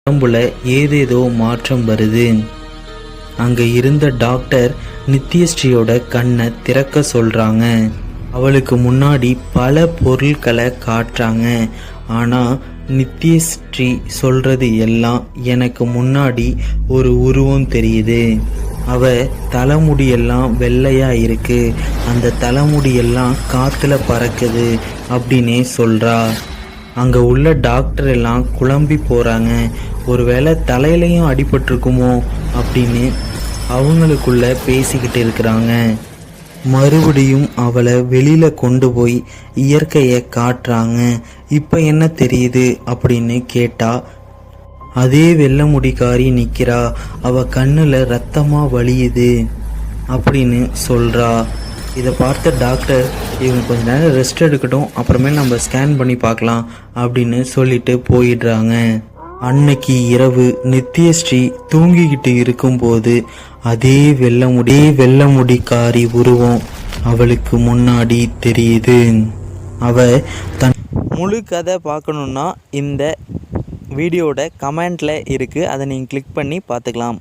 உடம்புல ஏதேதோ மாற்றம் வருது. அங்க இருந்த டாக்டர் நித்யஸ்ரீயோட கண்ணை திறக்க சொல்றாங்க. அவளுக்கு முன்னாடி பல பொருட்களை காட்டுறாங்க. ஆனா நித்யஸ்ரீ சொல்றது எல்லாம் எனக்கு முன்னாடி ஒரு உருவம் தெரியுது. அவ தலைமுடியெல்லாம் வெள்ளையா இருக்கு, அந்த தலைமுடியெல்லாம் காத்துல பறக்குது அப்படின்னே சொல்றா. அங்க உள்ள டாக்டர் எல்லாம் குழம்பி போறாங்க. ஒருவேளை தலையிலையும் அடிபட்டிருக்குமோ அப்படின்னு அவங்களுக்குள்ள பேசிக்கிட்டு இருக்கிறாங்க. மறுபடியும் அவளை வெளியில கொண்டு போய் இயற்கையை காட்டுறாங்க. இப்ப என்ன தெரியுது அப்படின்னு கேட்டா, அதே வெள்ளை முடிக்காரி நிக்கிறா, அவ கண்ணுல ரத்தமா வலியுது அப்படின்னு சொல்றா. இதை பார்த்த டாக்டர், இவங்க கொஞ்ச நேரம் ரெஸ்ட் எடுக்கட்டும், அப்புறமேல் நம்ம ஸ்கேன் பண்ணி பார்க்கலாம் அப்படின்னு சொல்லிட்டு போயிடுறாங்க. அன்னைக்கு இரவு நித்யஸ்ரீ தூங்கிக்கிட்டு இருக்கும்போது அதே வெள்ளை முடிக்காரி உருவம் அவளுக்கு முன்னாடி தெரியுது. அவ தன் முழு கதை பார்க்கணுன்னா இந்த வீடியோட கமெண்ட்ல இருக்கு, அதை நீங்கள் கிளிக் பண்ணி பார்த்துக்கலாம்.